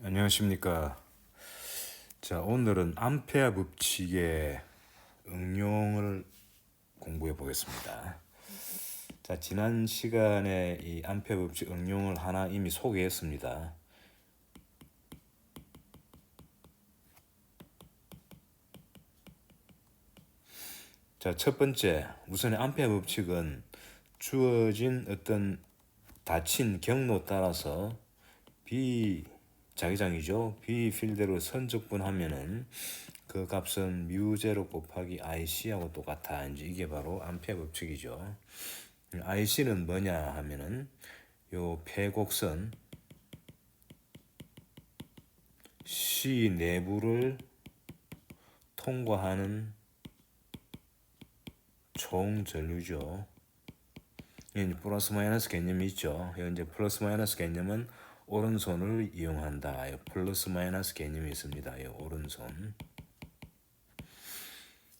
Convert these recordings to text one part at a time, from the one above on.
안녕하십니까. 자, 오늘은 암페어 법칙의 응용을 공부해 보겠습니다. 자, 지난 시간에 이 암페어 법칙 응용을 하나 이미 소개했습니다. 자, 첫 번째, 우선 암페어 법칙은 주어진 어떤 닫힌 경로 따라서 자기장이죠. B 필드로 선적분하면은 그 값은 μ0 곱하기 IC하고 똑같아. 이제 이게 바로 암페어 법칙이죠. IC는 뭐냐 하면은 요 폐곡선 C 내부를 통과하는 총 전류죠. 이제 플러스 마이너스 개념이 있죠. 이제 플러스 마이너스 개념은 오른손을 이용한다. 플러스 마이너스 개념이 있습니다. 오른손.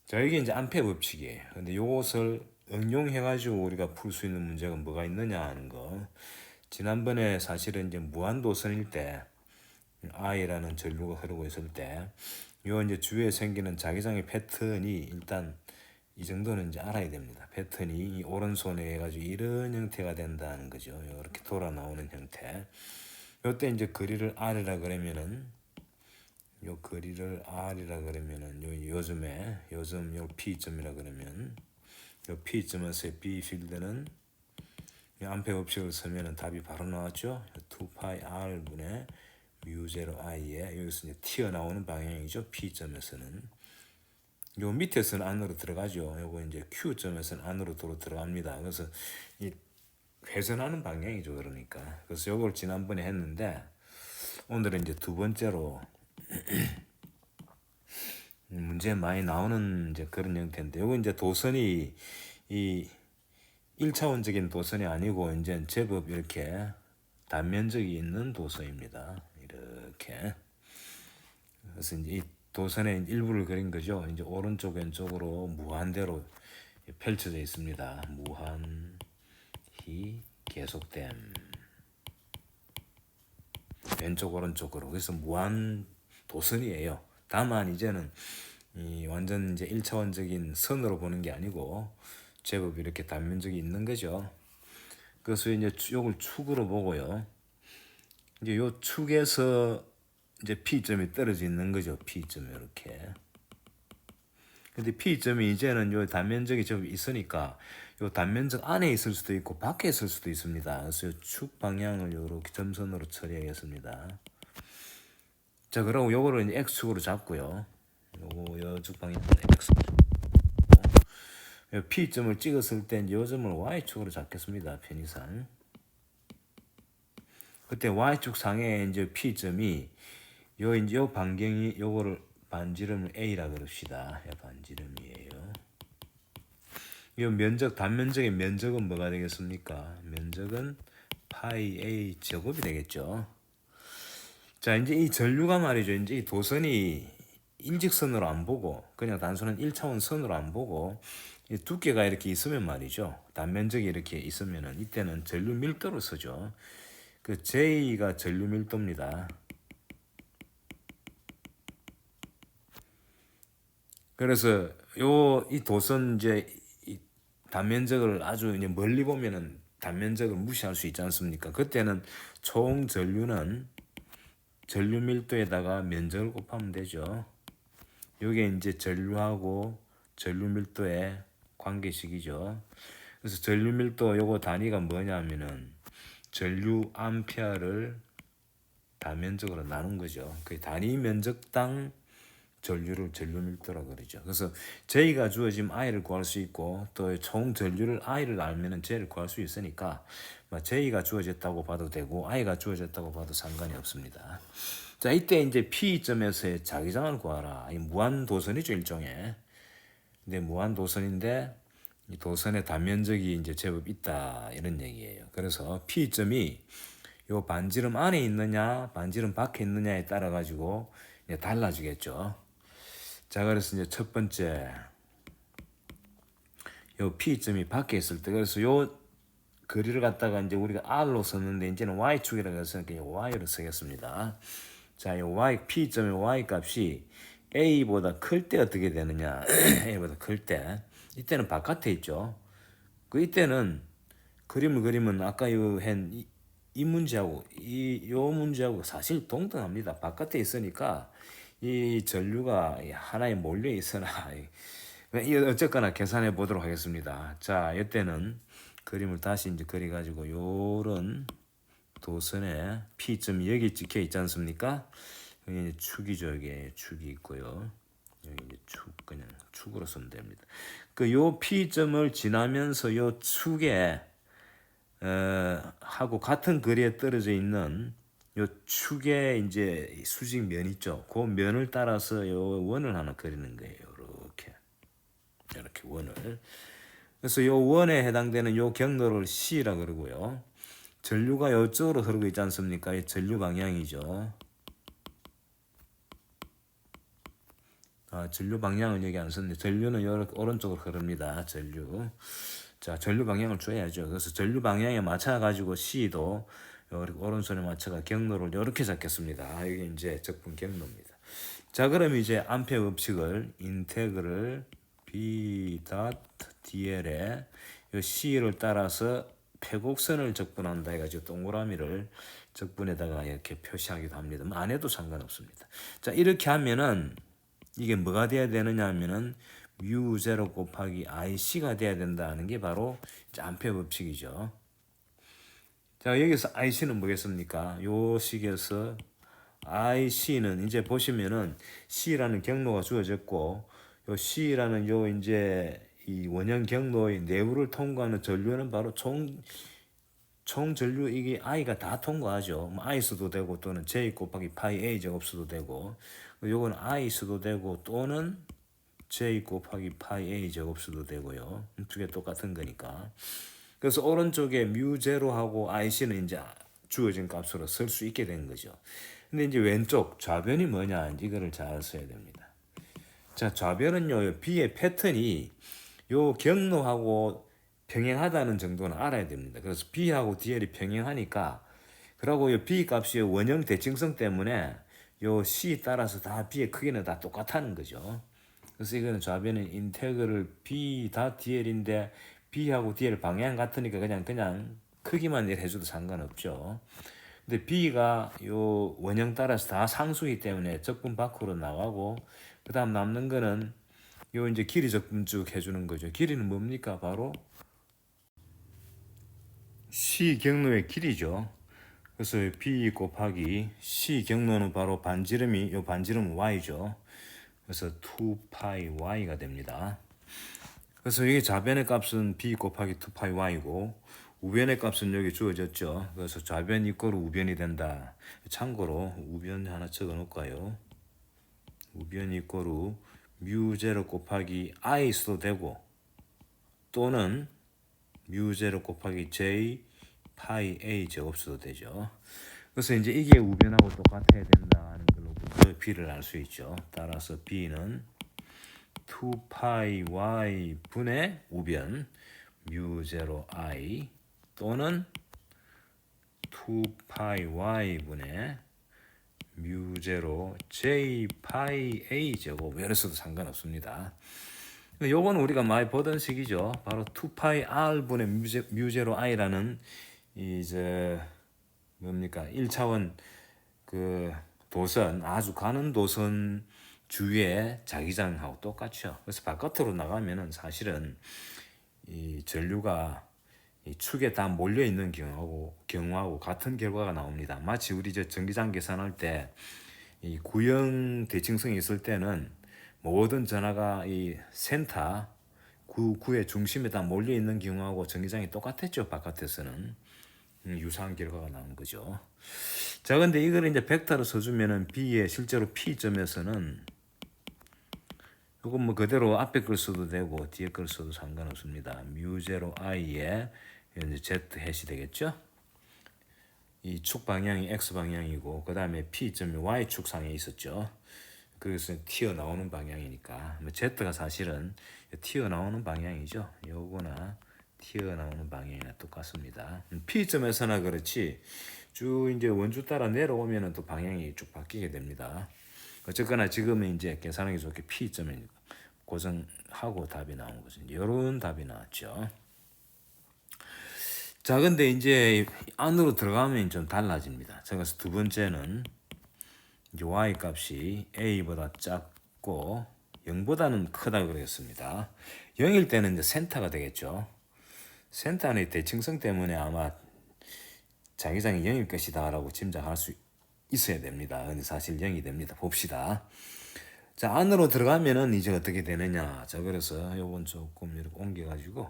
자, 이게 이제 암페어 법칙이에요. 근데 이것을 응용해가지고 우리가 풀 수 있는 문제가 뭐가 있느냐 하는 거. 지난번에 사실은 이제 무한도선일 때 I라는 전류가 흐르고 있을 때, 요 이제 주위에 생기는 자기장의 패턴이 일단 이 정도는 이제 알아야 됩니다. 패턴이 이 오른손에 해가지고 이런 형태가 된다는 거죠. 이렇게 돌아 나오는 형태. 요때 이제 거리를 R이라 그러면은 요 거리를 R이라 그러면은 요즘 요 P점이라 그러면 요 P점에서의 B 필드는 이 암페어 법칙을 쓰면은 답이 바로 나왔죠. 2파이 R 분의 μ0 I에 여기서 이제 튀어나오는 방향이죠. P점에서는 요 밑에서는 안으로 들어가죠. 요거 이제 Q점에서는 안으로 들어갑니다. 그래서 이 회전하는 방향이죠. 그러니까 그래서 요걸 지난번에 했는데 오늘은 이제 두 번째로 문제 많이 나오는 이제 그런 형태인데, 요거 이제 도선이 이 1차원적인 도선이 아니고 이제 제법 이렇게 단면적이 있는 도선입니다. 이렇게. 그래서 이제 이 도선의 일부를 그린 거죠. 이제 오른쪽 왼쪽으로 무한대로 펼쳐져 있습니다. 무한히 계속됨. 왼쪽 오른쪽으로. 그래서 무한 도선이에요. 다만 이제는 이 완전 이제 1차원적인 선으로 보는 게 아니고 제법 이렇게 단면적이 있는 거죠. 그래서 이제 요걸 축으로 보고요. 이제 요 축에서 이제 P점이 떨어져 있는 거죠. P점이 이렇게. 근데 P점이 이제는 요 단면적이 좀 있으니까 요 단면적 안에 있을 수도 있고 밖에 있을 수도 있습니다. 그래서 요 축 방향을 요렇게 점선으로 처리하겠습니다. 자, 그럼 요거를 이제 X축으로 잡고요. 요거 요축 방향은 X. P점을 찍었을 때 요 점을 Y축으로 잡겠습니다. 편의상. 그때 Y축 상에 이제 P점이 이제 요 반경이 요거를 반지름을 A라 그럽시다. 반지름이에요. 이 면적 단면적의 면적은 뭐가 되겠습니까? 면적은 파이 A 제곱이 되겠죠. 자, 이제 이 전류가 말이죠. 이제 이 도선이 일직선으로 안 보고 그냥 단순한 1차원 선으로 안 보고 이 두께가 이렇게 있으면 말이죠. 단면적이 이렇게 있으면은 이때는 전류 밀도를 쓰죠. 그 J가 전류 밀도입니다. 그래서 이 도선 이제 이 단면적을 아주 이제 멀리 보면은 단면적을 무시할 수 있지 않습니까? 그때는 총 전류는 전류 밀도에다가 면적을 곱하면 되죠. 이게 이제 전류하고 전류 밀도의 관계식이죠. 그래서 전류 밀도 요거 단위가 뭐냐면은 전류 암페어를 단면적으로 나눈 거죠. 그 단위 면적당 전류를 전류 밀도라고 그러죠. 그래서 J가 주어지면 I를 구할 수 있고 또 총 전류를 I를 알면은 J를 구할 수 있으니까 J가 주어졌다고 봐도 되고 I가 주어졌다고 봐도 상관이 없습니다. 자, 이때 이제 P점에서의 자기장을 구하라. 이 무한 도선이죠, 일종의. 근데 무한 도선인데 이 도선의 단면적이 이제 제법 있다 이런 얘기예요. 그래서 P점이 요 반지름 안에 있느냐, 반지름 밖에 있느냐에 따라 가지고 달라지겠죠. 자, 그래서 이제 첫 번째 요 P점이 밖에 있을 때, 그래서 요 거리를 갖다가 이제 우리가 R로 썼는데 이제는 Y축이라고 해서 Y로 쓰겠습니다. 자, 이 y P점의 y 값이 A보다 클 때 어떻게 되느냐? A보다 클 때. 이때는 바깥에 있죠. 그 이때는 그림을 그리면 아까 이 문제하고 요 문제하고 사실 동등합니다. 바깥에 있으니까 이 전류가 하나에 몰려 있으나 어쨌거나 계산해 보도록 하겠습니다. 자, 이때는 그림을 다시 이제 그려 가지고 요런 도선에 P점이 여기 찍혀 있지 않습니까? 여기 이제 축이죠. 이게 축이 있고요. 여기 이제 축 그냥 축으로 쓰면 됩니다. 그 요 P점을 지나면서 요 축에 하고 같은 거리에 떨어져 있는 요 축의 이제 수직면 있죠. 그 면을 따라서 요 원을 하나 그리는 거예요. 이렇게 원을. 그래서 요 원에 해당되는 요 경로를 C라 그러고요. 전류가 이쪽으로 흐르고 있지 않습니까? 이 전류 방향이죠. 전류 방향은 여기 안 썼는데 전류는 이렇게 오른쪽으로 흐릅니다. 전류. 자, 전류 방향을 줘야죠. 그래서 전류 방향에 맞춰 가지고 C도 오른손에 맞춰가 경로를 이렇게 잡겠습니다. 이게 이제 적분 경로입니다. 자, 그럼 이제 암페어 법칙을 인테그럴 B DL에 C를 따라서 패곡선을 적분한다 해가지고 동그라미를 적분에다가 이렇게 표시하기도 합니다. 안 해도 상관없습니다. 자, 이렇게 하면은 이게 뭐가 돼야 되느냐 하면은 μ0 곱하기 IC가 돼야 된다는 게 바로 이제 암페어 법칙이죠. 자, 여기서 IC는 뭐겠습니까? 요 식에서 IC는 이제 보시면은 C라는 경로가 주어졌고 요 C라는 요 이제 이 원형 경로의 내부를 통과하는 전류는 바로 총 전류 이게 I가 다 통과하죠. 뭐 I 써도 되고 또는 J 곱하기 파이 A 제곱 써도 되고 요건 I 써도 되고 또는 J 곱하기 파이 A 제곱 써도 되고요. 두 개 똑같은 거니까. 그래서 오른쪽에 μ0하고 IC는 이제 주어진 값으로 쓸 수 있게 된 거죠. 근데 이제 왼쪽 좌변이 뭐냐 이거를 잘 써야 됩니다. 자, 좌변은요 B의 패턴이 요 경로하고 평행하다는 정도는 알아야 됩니다. 그래서 B하고 DL이 평행하니까 그리고 요 B 값이 원형 대칭성 때문에 요 C 따라서 다 B의 크기는 다 똑같다는 거죠. 그래서 이거는 좌변은 인테그럴 B 다 DL인데 B하고 DL 방향 같으니까 그냥 크기만 해줘도 상관없죠. 근데 B가 요 원형 따라서 다 상수이기 때문에 적분 밖으로 나가고 그 다음 남는 거는 요 이제 길이 적분 쭉 해주는 거죠. 길이는 뭡니까? 바로 C 경로의 길이죠. 그래서 B 곱하기 C 경로는 바로 반지름이 요 반지름은 Y죠. 그래서 2파이 Y가 됩니다. 그래서 여기 좌변의 값은 B 곱하기 2파이 Y고 우변의 값은 여기 주어졌죠. 그래서 좌변 이꼴 우변이 된다. 참고로 우변 하나 적어 놓을까요? 우변 이꼴 μ0 곱하기 I 써도 되고 또는 μ0 곱하기 J 파이 A 제곱 써도 되죠. 그래서 이제 이게 우변하고 똑같아야 된다는 걸로부터 B를 알 수 있죠. 따라서 B는 2파이 Y 분의 우변 μ0 I 또는 2파이 Y 분의 μ0 J 파이 A 제곱 이래서도 상관없습니다. 요건 우리가 많이 보던 식이죠. 바로 2파이 R 분의 μ0 I라는 이제 뭡니까 1차원 그 도선 아주 가는 도선 주위의 자기장하고 똑같죠. 그래서 바깥으로 나가면은 사실은 이 전류가 이 축에 다 몰려 있는 경우하고 같은 결과가 나옵니다. 마치 우리 전기장 계산할 때 이 구형 대칭성이 있을 때는 모든 전하가 이 센터 구의 중심에 다 몰려 있는 경우하고 전기장이 똑같았죠. 바깥에서는 유사한 결과가 나온 거죠. 자, 근데 이걸 이제 벡터로 써주면은 B의 실제로 P점에서는 이건 뭐 그대로 앞에 걸 써도 되고 뒤에 걸 써도 상관없습니다. μ0 I에 이제 Z 해시 되겠죠. 이 축 방향이 X 방향이고 그 다음에 P점이 Y축상에 있었죠. 그래서 튀어나오는 방향이니까 Z가 사실은 튀어나오는 방향이죠. 요거나 튀어나오는 방향이나 똑같습니다. P점에서나 그렇지 쭉 이제 원주 따라 내려오면은 또 방향이 쭉 바뀌게 됩니다. 어쨌거나 지금은 이제 계산하기 좋게 P점을 고정하고 답이 나온 거죠. 이런 답이 나왔죠. 자, 근데 이제 안으로 들어가면 좀 달라집니다. 자, 그래서 두 번째는 이제 y 값이 a보다 작고 0보다는 크다고 그랬습니다. 0일 때는 이제 센터가 되겠죠. 센터는 대칭성 때문에 아마 자기장이 0일 것이다라고 짐작할 수 있어야 됩니다. 근데 사실 0이 됩니다. 봅시다. 자, 안으로 들어가면은 이제 어떻게 되느냐. 자, 그래서 요건 조금 이렇게 옮겨가지고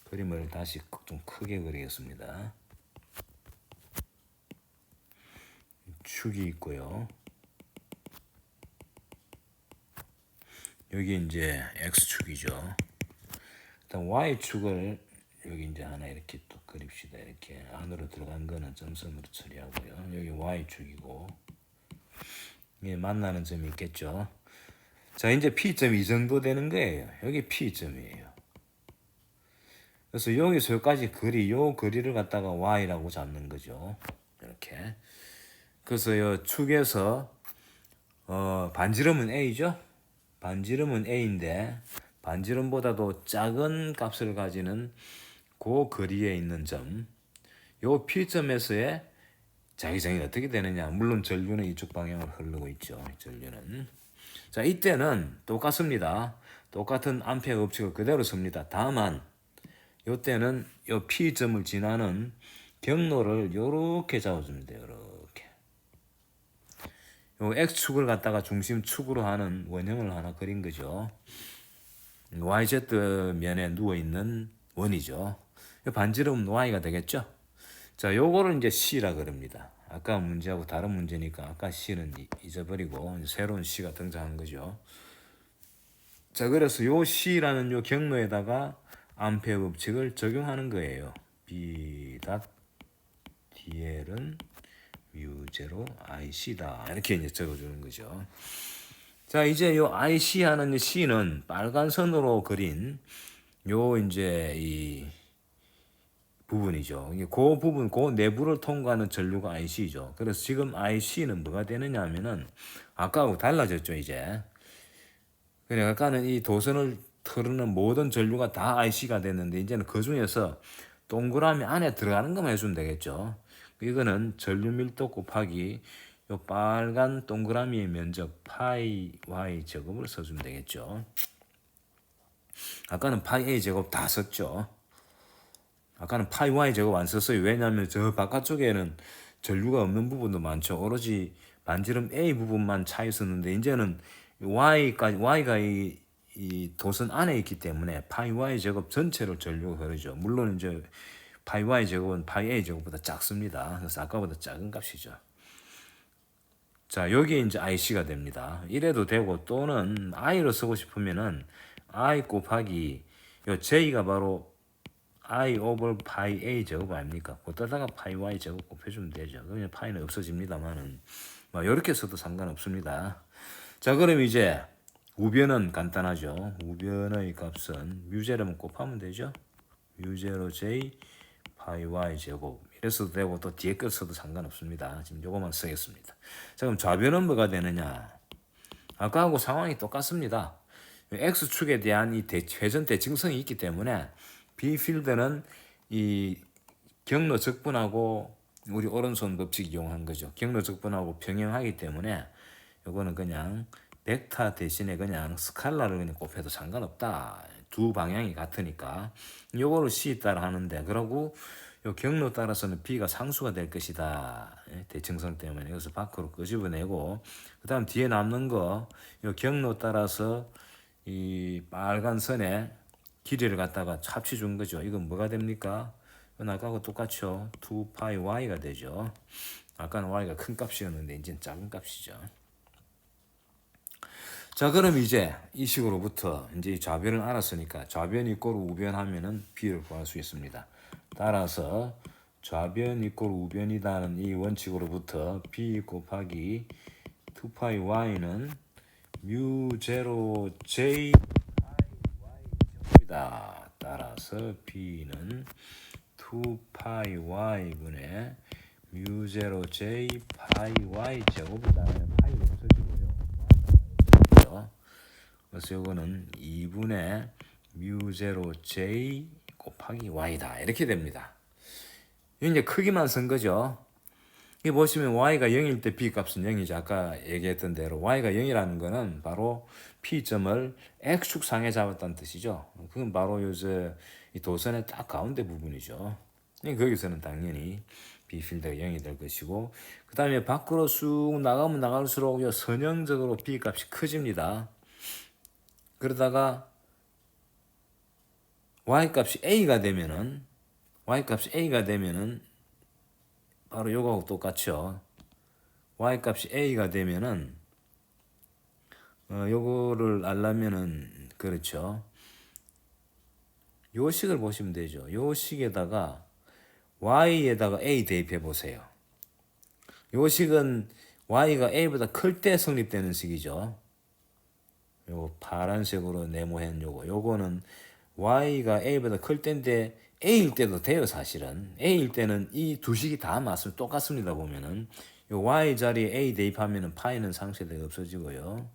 그림을 다시 좀 크게 그리겠습니다. 축이 있고요. 여기 이제 x축이죠. 일단 y축을 여기 이제 하나 이렇게 또 그립시다. 이렇게 안으로 들어간 거는 점선으로 처리하고요. 여기 y축이고 이게 만나는 점이 있겠죠. 자, 이제 P점이 이 정도 되는 거예요. 여기 P점이에요. 그래서 여기서 여기까지 요 거리를 갖다가 y라고 잡는 거죠. 이렇게. 그래서 요 축에서 반지름은 a죠. 반지름은 a인데 반지름보다도 작은 값을 가지는 그 거리에 있는 점, 요 P점에서의 자기장이 어떻게 되느냐. 물론 전류는 이쪽 방향으로 흐르고 있죠. 전류는. 자, 이때는 똑같습니다. 똑같은 암페어 법칙을 그대로 씁니다. 다만 요때는 요 P점을 지나는 경로를 요렇게 잡아주면 돼요. 요렇게. 요 X축을 갖다가 중심축으로 하는 원형을 하나 그린 거죠. YZ 면에 누워있는 원이죠. 반지름은 Y가 되겠죠. 자, 요거를 이제 C라 그럽니다. 아까 문제하고 다른 문제니까 아까 C는 잊어버리고 새로운 C가 등장한 거죠. 자, 그래서 요 C라는 요 경로에다가 암페어 법칙을 적용하는 거예요. B DL은 mu0 IC다. 이렇게 이제 적어주는 거죠. 자, 이제 요 IC 하는 C는 빨간 선으로 그린 요 이제 이 부분이죠. 그 부분, 그 내부를 통과하는 전류가 IC죠. 그래서 지금 IC는 뭐가 되느냐 하면은 아까하고 달라졌죠, 이제. 그러니까 아까는 이 도선을 흐르는 모든 전류가 다 IC가 됐는데 이제는 그 중에서 동그라미 안에 들어가는 것만 해주면 되겠죠. 이거는 전류 밀도 곱하기 요 빨간 동그라미의 면적 파이 y 제곱을 써주면 되겠죠. 아까는 파이 a 제곱 다 썼죠. 아까는 파이 y 제곱 안 썼어요. 왜냐하면 저 바깥쪽에는 전류가 없는 부분도 많죠. 오로지 반지름 a 부분만 차 있었는데 이제는 y가 이 도선 안에 있기 때문에 파이 y 제곱 전체로 전류가 흐르죠. 물론 이제 파이 y 제곱은 파이 a 제곱보다 작습니다. 그래서 아까보다 작은 값이죠. 자, 여기 이제 IC가 됩니다. 이래도 되고 또는 I로 쓰고 싶으면은 I 곱하기 요 J가 바로 I over 파이 A 제곱 아닙니까? 그때다가 파이 Y 제곱 곱해주면 되죠. 그러면 파이는 없어집니다만은 뭐 이렇게 써도 상관없습니다. 자, 그럼 이제 우변은 간단하죠. 우변의 값은 뮤제로만 곱하면 되죠. 뮤제로 J 파이 Y 제곱 이랬어도 되고 또 뒤에 걸 써도 상관없습니다. 지금 요거만 쓰겠습니다. 자, 그럼 좌변은 뭐가 되느냐? 아까하고 상황이 똑같습니다. X축에 대한 이 회전 대칭성이 있기 때문에 B 필드는 이 경로 적분하고 우리 오른손 법칙 이용한 거죠. 경로 적분하고 병행하기 때문에 요거는 그냥 벡터 대신에 그냥 스칼라를 그냥 곱해도 상관없다. 두 방향이 같으니까 요거를 C 따라 하는데 그러고 요 경로 따라서는 B가 상수가 될 것이다. 대칭성 때문에 여기서 밖으로 끄집어내고 그 다음 뒤에 남는 거 요 경로 따라서 이 빨간 선에 길이를 갖다가 합쳐 준 거죠. 이건 뭐가 됩니까? 이건 아까하고 똑같죠. 2파이 y가 되죠. 아까는 y가 큰 값이었는데 이제는 작은 값이죠. 자, 그럼 이제 이 식으로부터 이제 이 좌변을 알았으니까 좌변 이꼴 우변 하면은 B를 구할 수 있습니다. 따라서 좌변 이꼴 우변이다는 이 원칙으로부터 B 곱하기 2파이 y는 mu0 J 이다. 따라서 B는 2파이 y분의 뮤제로 j 파이 y 제곱이다. 파이 없어지고요. 그래서 요거는 2분의 뮤제로 j 곱하기 y다. 이렇게 됩니다. 이제 크기만 쓴 거죠. 이 보시면 y가 0일 때 b 값은 0이죠. 아까 얘기했던 대로 y가 0이라는 거는 바로 p점을 x축상에 잡았다는 뜻이죠. 그건 바로 요새 이 도선의 딱 가운데 부분이죠. 거기서는 당연히 b 필드가 0이 될 것이고, 그 다음에 밖으로 쑥 나가면 나갈수록 선형적으로 b 값이 커집니다. 그러다가 y 값이 a가 되면은 바로 요거하고 똑같죠. y 값이 a가 되면은 요거를 알려면은 그렇죠. 요 식을 보시면 되죠. 요 식에다가 y에다가 a 대입해 보세요. 요 식은 y가 a보다 클 때 성립되는 식이죠. 요 파란색으로 네모한 요거는 y가 a보다 클 때인데 a일 때도 돼요. 사실은 a일 때는 이 두 식이 다 맞으면 똑같습니다. 보면은 요 y 자리에 a 대입하면은 파이는 상쇄되어 없어지고요.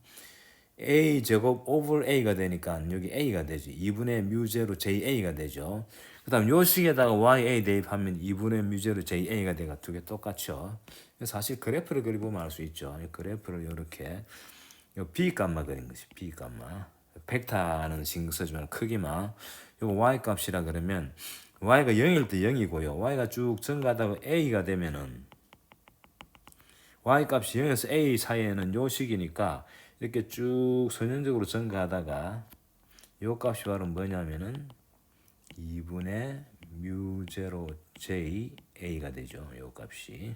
a 제곱 오버 a가 되니까 여기 a가 되죠. 2분의 뮤제로 ja가 되죠. 그 다음 요 식에다가 ya 대입하면 2분의 뮤제로 ja가 되가 두 개 똑같죠. 사실 그래프를 그려보면 알 수 있죠. 그래프를 이렇게 요 b 값만 그린 것이 b 값만. 벡터는 신경 쓰지만 크기만. 요 y 값이라 그러면 y가 0일 때 0이고요. y가 쭉 증가하다가 a가 되면은 y 값이 0에서 a 사이에는 요 식이니까 이렇게 쭉 선형적으로 증가하다가 요 값이 바로 뭐냐면은 2분의 뮤제로 j a가 되죠. 요 값이.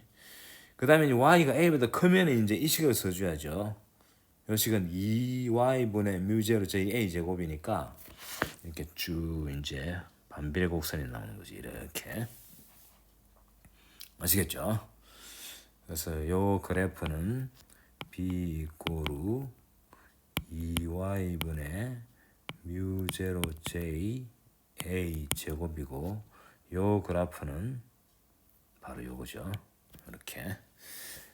그 다음에 y가 a보다 크면 이제 이 식을 써줘야죠. 요 식은 2y분의 뮤제로 j a 제곱이니까 이렇게 쭉 이제 반비례 곡선이 나오는 거지. 이렇게. 아시겠죠? 그래서 요 그래프는 b 이꼬르 2y분의 뮤제로 j a 제곱이고, 요 그래프는 바로 요거죠. 이렇게.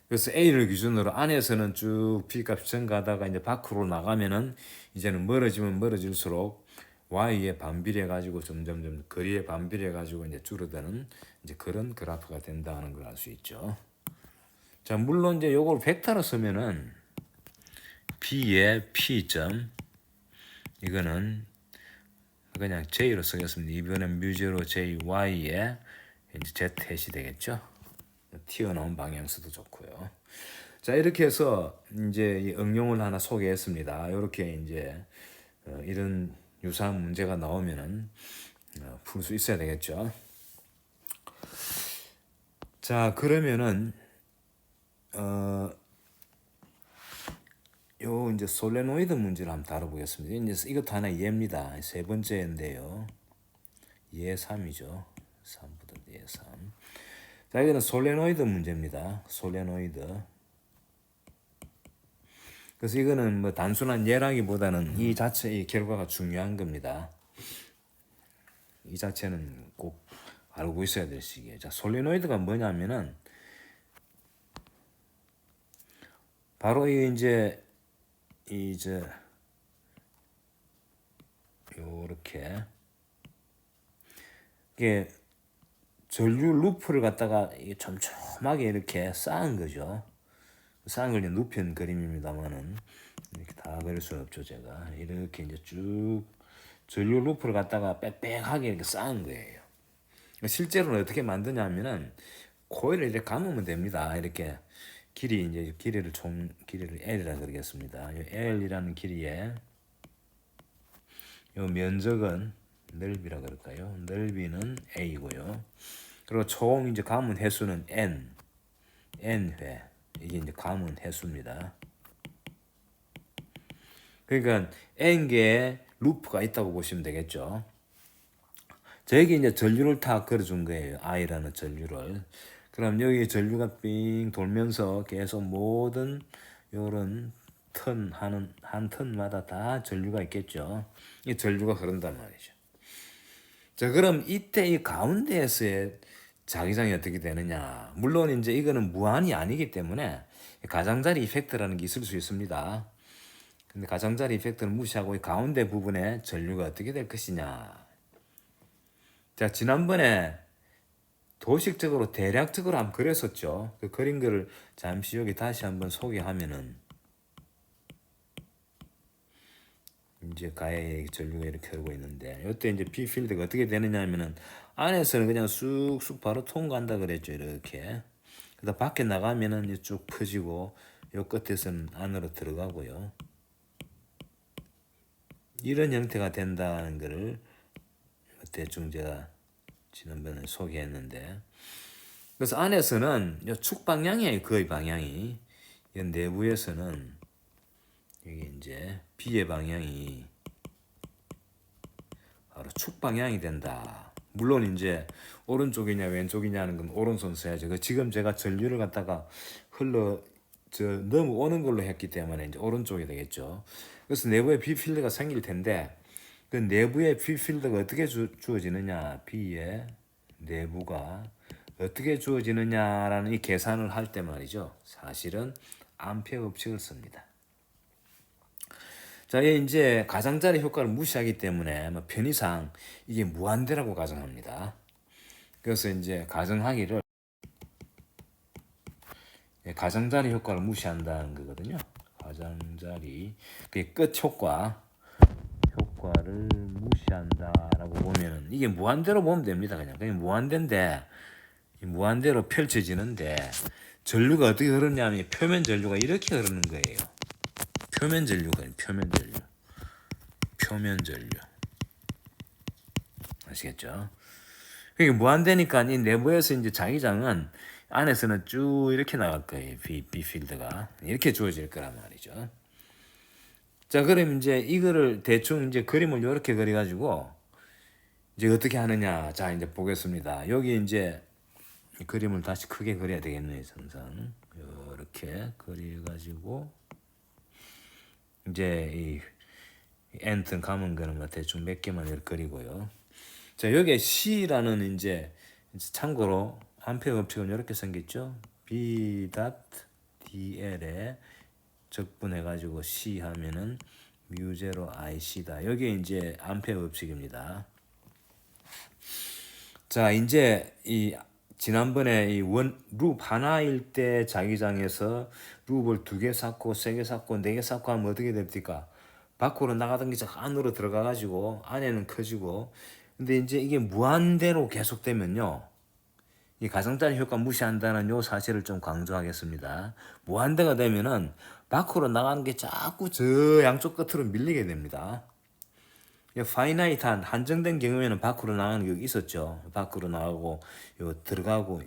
그래서 a를 기준으로 안에서는 쭉 b 값이 증가하다가 이제 밖으로 나가면은 이제는 멀어지면 멀어질수록 y에 반비례 가지고 점점점 거리에 반비례 가지고 이제 줄어드는 이제 그런 그래프가 된다는 걸 알 수 있죠. 자, 물론 이제 요걸 벡터로 쓰면은 B의 P점, 이거는 그냥 J로 쓰겠습니다. 이번엔 뮤제로 JY에 이제 Z 해시 되겠죠. 튀어나온 방향수도 좋고요. 자, 이렇게 해서 이제 이 응용을 하나 소개했습니다. 이렇게 이제 이런 유사한 문제가 나오면은 풀 수 있어야 되겠죠. 자, 그러면은 요 이제 솔레노이드 문제를 한번 다뤄보겠습니다. 이제 이것도 하나 예입니다. 세 번째인데요. 예 3이죠. 3부터 예 3. 자, 이거는 솔레노이드 문제입니다. 솔레노이드. 그래서 이거는 뭐 단순한 예라기보다는 이 자체의 결과가 중요한 겁니다. 이 자체는 꼭 알고 있어야 될 시기예요. 자, 솔레노이드가 뭐냐면은 바로 이제 요렇게 이게 전류 루프를 갖다가 촘촘하게 이렇게 쌓은 거죠. 쌓은 걸 눕힌 그림입니다만은 이렇게 다 그릴 수는 없죠. 제가 이렇게 이제 쭉 전류 루프를 갖다가 빽빽하게 이렇게 쌓은 거예요. 실제로는 어떻게 만드냐면은 코일을 이렇게 감으면 됩니다. 이렇게 길이를 L이라 그러겠습니다. 이 L이라는 길이에 요 면적은 넓이라 그럴까요? 넓이는 A고요. 그리고 총 이제 감은 횟수는 N회. 이게 이제 감은 횟수입니다. 그러니까 N개의 루프가 있다고 보시면 되겠죠. 저에게 이제 전류를 다 걸어준 거예요. I라는 전류를. 그럼 여기 전류가 삥 돌면서 계속 모든 요런 한 턴마다 다 전류가 있겠죠. 이 전류가 흐른단 말이죠. 자, 그럼 이때 이 가운데에서의 자기장이 어떻게 되느냐. 물론 이제 이거는 무한이 아니기 때문에 가장자리 이펙트라는 게 있을 수 있습니다. 근데 가장자리 이펙트를 무시하고 이 가운데 부분에 전류가 어떻게 될 것이냐. 자, 지난번에 도식적으로 대략적으로 한번 그렸었죠. 그 그린 거를 잠시 여기 다시 한번 소개하면은 이제 가에 전류가 이렇게 흐르고 있는데 이때 이제 B 필드가 어떻게 되느냐 하면은 안에서는 그냥 쑥쑥 바로 통과한다 그랬죠. 이렇게. 그다음 밖에 나가면은 쭉 퍼지고 요 끝에서는 안으로 들어가고요. 이런 형태가 된다는 거를 대충 제가 지난번에 소개했는데, 그래서 안에서는 요 축 방향이에요. 거의 방향이. 이 내부에서는 여기 이제 B의 방향이 바로 축 방향이 된다. 물론 이제 오른쪽이냐 왼쪽이냐는 건 오른손 써야죠. 지금 제가 전류를 갖다가 넘어오는 걸로 했기 때문에 이제 오른쪽이 되겠죠. 그래서 내부에 B 필드가 생길 텐데 그 내부의 B 필드가 어떻게 주어지느냐, B의 내부가 어떻게 주어지느냐라는 이 계산을 할 때 말이죠. 사실은 암페어 법칙을 씁니다. 자, 이제 가장자리 효과를 무시하기 때문에 편의상 이게 무한대라고 가정합니다. 그래서 이제 가정하기를 가장자리 효과를 무시한다는 거거든요. 가장자리 그 끝 효과를 무시한다라고 보면은 이게 무한대로 보면 됩니다. 그냥 무한대인데 무한대로 펼쳐지는데 전류가 어떻게 흐르냐면 표면 전류가 이렇게 흐르는 거예요. 표면 전류 아시겠죠? 그게 무한대니까 이 내부에서 이제 자기장은 안에서는 쭉 이렇게 나갈 거예요. B 필드가 이렇게 주어질 거란 말이죠. 자, 그럼 이제 이거를 대충 이제 그림을 이렇게 그려가지고 이제 어떻게 하느냐. 자, 이제 보겠습니다. 여기 이제 이 그림을 다시 크게 그려야 되겠네요. 항상 이렇게 그려가지고 이제 이 엔튼 감은 거는 뭐 대충 몇 개만 이렇게 그리고요. 자, 여기에 C라는 이제 참고로 암페어 법칙은 이렇게 생겼죠. B.DL에 적분해가지고 C 하면은 뮤제로 IC다. 여기 이제 암페어 법칙입니다. 자, 이제 이 지난번에 이 룹 하나일 때 자기장에서 룹을 2개 쌓고 3개 쌓고 4개 쌓고 하면 어떻게 됩니까? 밖으로 나가던 게 안으로 들어가가지고 안에는 커지고, 근데 이제 이게 무한대로 계속되면요, 이 가장자리 효과 무시한다는 요 사실을 좀 강조하겠습니다. 무한대가 되면은 밖으로 나가는 게 자꾸 저 양쪽 끝으로 밀리게 됩니다. 파이나이트한 한정된 경우에는 밖으로 나가는 게 있었죠. 밖으로 나가고 들어가고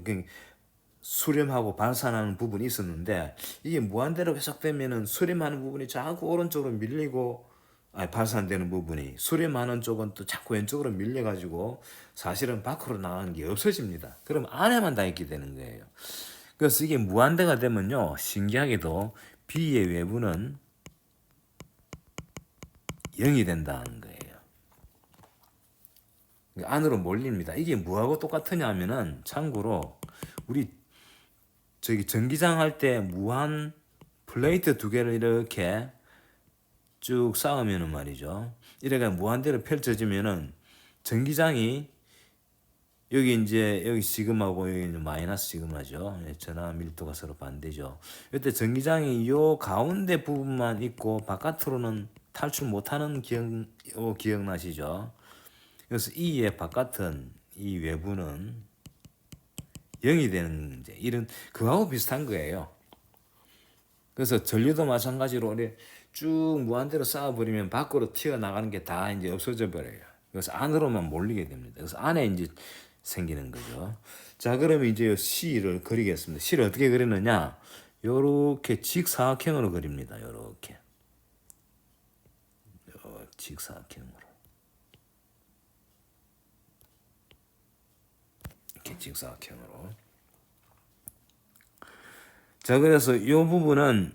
수렴하고 발산하는 부분이 있었는데, 이게 무한대로 계속되면은 수렴하는 부분이 자꾸 오른쪽으로 밀리고, 발산되는 부분이 수렴하는 쪽은 또 자꾸 왼쪽으로 밀려가지고 사실은 밖으로 나가는 게 없어집니다. 그럼 안에만 다 있게 되는 거예요. 그래서 이게 무한대가 되면요, 신기하게도 B의 외부는 0이 된다는 거예요. 안으로 몰립니다. 이게 뭐하고 똑같으냐 하면은 참고로 우리 전기장 할 때 무한 플레이트 2개를 이렇게 쭉 쌓으면은 말이죠. 이래가 무한대로 펼쳐지면은 전기장이 여기 이제 여기 시그마고 여기 마이너스 시그마죠. 전하 밀도가 서로 반대죠. 이때 전기장이 요 가운데 부분만 있고 바깥으로는 탈출 못하는 기억나시죠? 그래서 E의 바깥은 이 외부는 0이 되는 이제 이런 그거하고 비슷한 거예요. 그래서 전류도 마찬가지로 우리 쭉 무한대로 쌓아버리면 밖으로 튀어나가는 게 다 이제 없어져 버려요. 그래서 안으로만 몰리게 됩니다. 그래서 안에 이제 생기는 거죠. 자, 그러면 이제 C를 그리겠습니다. C를 어떻게 그리느냐? 요렇게 직사각형으로 그립니다. 요렇게. 직사각형으로. 이렇게 직사각형으로. 자, 그래서 이 부분은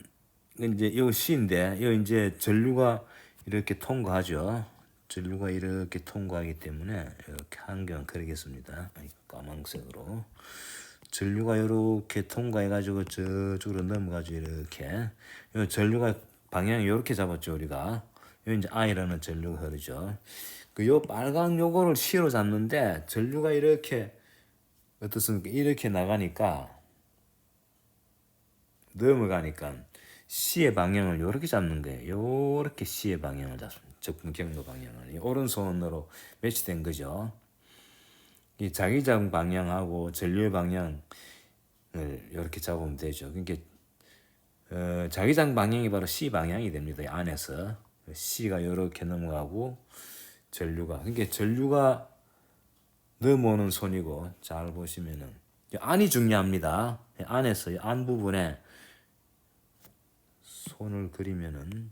이제 이 C인데, 이 이제 전류가 이렇게 통과하죠. 전류가 이렇게 통과하기 때문에 이렇게 한경 그리겠습니다. 까만색으로 전류가 이렇게 통과해가지고 저쪽으로 넘어가지고 이렇게 요 전류가 방향 이렇게 잡았죠 우리가. 요 이제 I라는 전류가 흐르죠. 요 빨간 요거를 C로 잡는데 전류가 이렇게 어떻습니까? 이렇게 나가니까 넘어가니까 C의 방향을 이렇게 잡는 거예요. 이렇게 C의 방향을 잡습니다. 적분 경로 방향을 오른손으로 매치된 거죠. 이 자기장 방향하고 전류의 방향을 이렇게 잡으면 되죠. 그러니까 자기장 방향이 바로 C 방향이 됩니다. 안에서 C가 이렇게 넘어가고 전류가 그러니까 전류가 넘어오는 손이고 잘 보시면은 안이 중요합니다. 안에서 안 부분에 손을 그리면은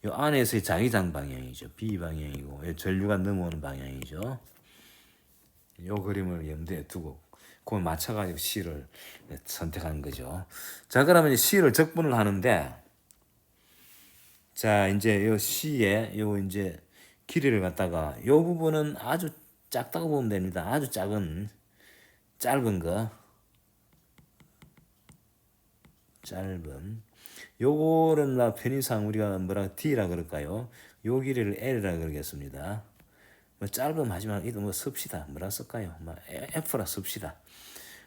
이 안에서의 자기장 방향이죠. B 방향이고 전류가 넘어오는 방향이죠. 이 그림을 염두에 두고 그걸 맞춰가지고 C를 선택하는 거죠. 자 그러면 C를 적분을 하는데 자 이제 요 C에 요 이제 길이를 갖다가 요 부분은 아주 작다고 보면 됩니다. 아주 짧은 거 요거는 편의상 우리가 뭐라 D라 그럴까요? 요 길이를 L이라 그러겠습니다. 뭐 짧음 하지만 이도 뭐 씁시다. 뭐라 쓸까요? 뭐 F라 씁시다.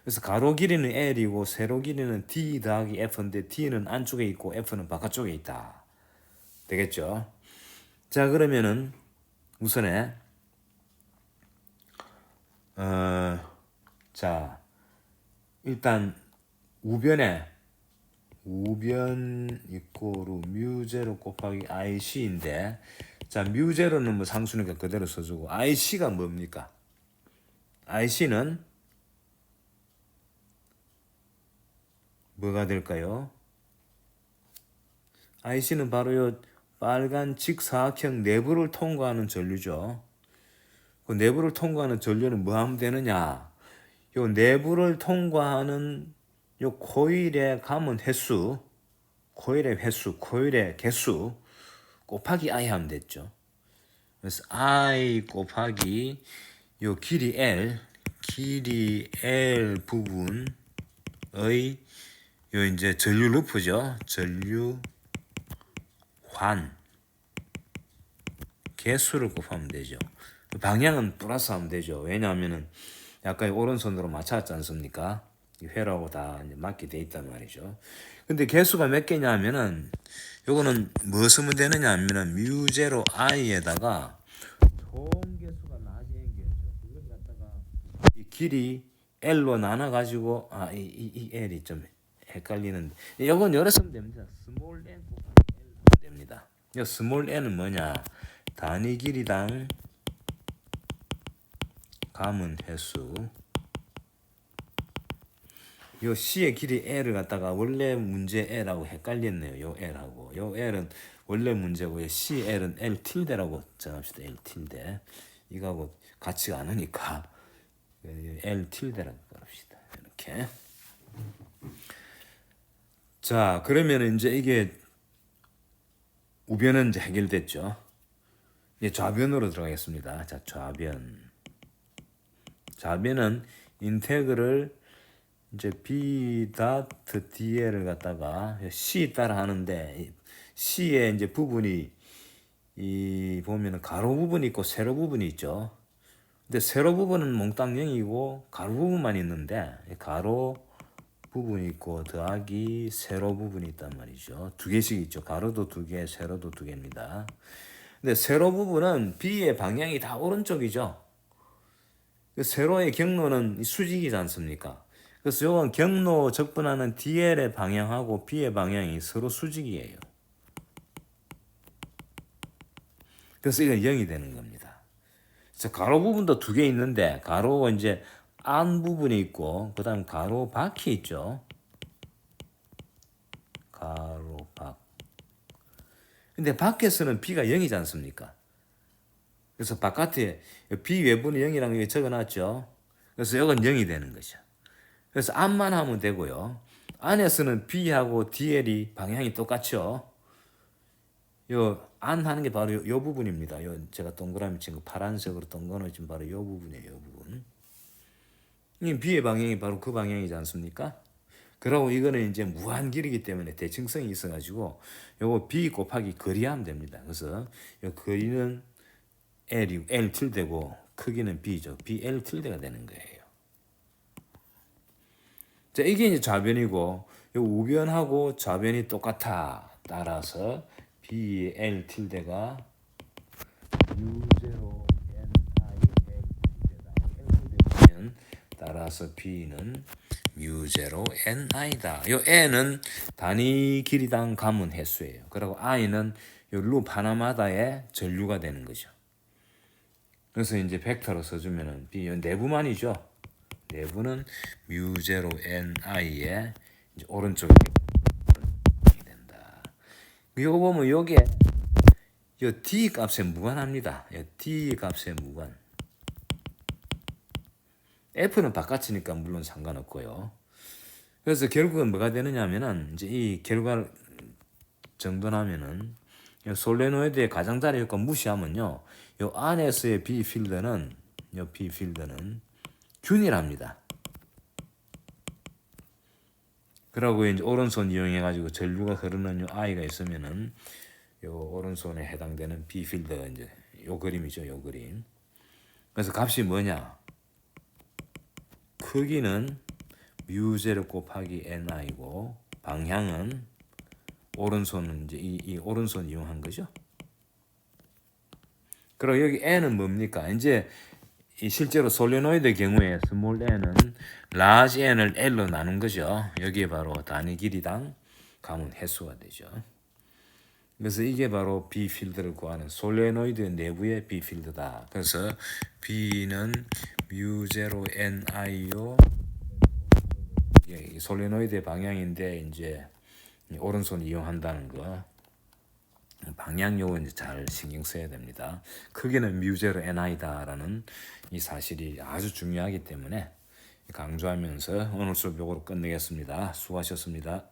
그래서 가로 길이는 L이고 세로 길이는 D 더하기 F인데 D는 안쪽에 있고 F는 바깥쪽에 있다. 되겠죠? 자 그러면은 우선에 자 일단 우변 이꼬르 뮤제로 곱하기 IC인데 자 뮤제로는 뭐 상수니까 그대로 써주고 IC가 뭡니까? IC는 뭐가 될까요? IC는 바로 요 빨간 직사각형 내부를 통과하는 전류죠. 그 내부를 통과하는 전류는 뭐 하면 되느냐? 요 내부를 통과하는 요 코일의 감은 횟수, 코일의 개수 곱하기 I 하면 됐죠. 그래서 I 곱하기 요 길이 L 부분의 요 이제 전류 루프죠. 전류 환 개수를 곱하면 되죠. 방향은 플러스 하면 되죠. 왜냐하면은 약간 오른손으로 맞췄지 않습니까? 회로하고 다 이제 맞게 돼 있단 말이죠. 근데 개수가 몇 개냐면은 요거는 뭐 쓰면 되느냐 하면은 뮤제로 I에다가 총 개수가 나머지인 개수 그걸 갖다가 이 길이 L로 나눠 가지고 이 L이 좀 헷갈리는데 요건 열어 쓰면 됩니다. 스몰 n 곱하기 L 하면 됩니다. 요 스몰 n은 뭐냐? 단위 길이당 감은 횟수 요 C의 길이 L을 갖다가 원래 문제 L하고 헷갈렸네요. 요 L하고 요 L은 원래 문제고요. CL은 L tilde라고 정합시다. L tilde 이거하고 같지가 않으니까 L tilde라고 합시다. 이렇게 자 그러면 이제 이게 우변은 이제 해결됐죠. 이제 좌변으로 들어가겠습니다. 자 좌변은 인테그럴 이제 B 다트 DL을 갖다가 C 따라 하는데 C의 이제 부분이 이 보면은 가로 부분이 있고 세로 부분이 있죠. 근데 세로 부분은 몽땅 0이고 가로 부분만 있는데 가로 부분이 있고 더하기 세로 부분이 있단 말이죠. 두 개씩 있죠. 가로도 두 개, 세로도 두 개입니다. 근데 세로 부분은 B의 방향이 다 오른쪽이죠. 세로의 경로는 수직이지 않습니까? 그래서 요건 경로 적분하는 DL의 방향하고 B의 방향이 서로 수직이에요. 그래서 이건 0이 되는 겁니다. 가로 부분도 두 개 있는데 가로 이제 안 부분이 있고 그다음 가로 밖이 있죠. 가로 밖. 근데 밖에서는 B가 0이지 않습니까? 그래서 바깥에 B 외부는 0이라는 게 적어놨죠. 그래서 이건 0이 되는 거죠. 그래서 안만 하면 되고요. 안에서는 B하고 DL이 방향이 똑같죠. 요 안 하는 게 바로 요 부분입니다. 요 제가 동그라미 친 거 파란색으로 동그라미 바로 요 부분이에요. 요 부분. 이 B의 방향이 바로 그 방향이지 않습니까? 그러고 이거는 이제 무한길이기 때문에 대칭성이 있어가지고 요거 B 곱하기 거리하면 됩니다. 그래서 요 거리는 L tilde고 크기는 B죠. BL tilde가 되는 거예요. 자, 이게 이제 좌변이고 요 우변하고 좌변이 똑같아. 따라서 BL tilde가 U0 NI L tilde다. L tilde면 따라서 B는 mu0 ni다. 요 n은 단위 길이당 가문 횟수예요. 그리고 i는 요 룹 하나마다의 전류가 되는 거죠. 그래서 이제 벡터로 써주면은 b 내부만이죠. 내부는 mu0 ni의 이제 오른쪽에 된다. 이거 보면 요게 요 d 값에 무관합니다. 요 d 값에 무관. F는 바깥이니까 물론 상관없고요. 그래서 결국은 뭐가 되느냐 하면은 이제 이 결과 정돈하면은 솔레노이드의 가장자리 효과 무시하면요. 요 안에서의 B 필드는 요 B 필드는 균일합니다. 그러고 이제 오른손 이용해 가지고 전류가 흐르는 요 I가 있으면은 요 오른손에 해당되는 B 필드가 이제 요 그림이죠. 요 그림. 그래서 값이 뭐냐? 크기는 mu0 곱하기 ni고 방향은 오른손은 이제 이 오른손 이용한 거죠. 그리고 여기 n은 뭡니까? 이제 이 실제로 솔레노이드의 경우에 스몰 n은 라지 n을 l로 나눈 거죠. 여기에 바로 단위 길이당 가문 횟수가 되죠. 그래서 이게 바로 B 필드를 구하는 솔레노이드 내부의 B 필드다. 그래서 B는 mu0 ni요. 이 솔레노이드의 방향인데 이제 오른손 이용한다는 거 방향 요건 이제 잘 신경 써야 됩니다. 크기는 mu0 ni다라는 이 사실이 아주 중요하기 때문에 강조하면서 오늘 수업 요거로 끝내겠습니다. 수고하셨습니다.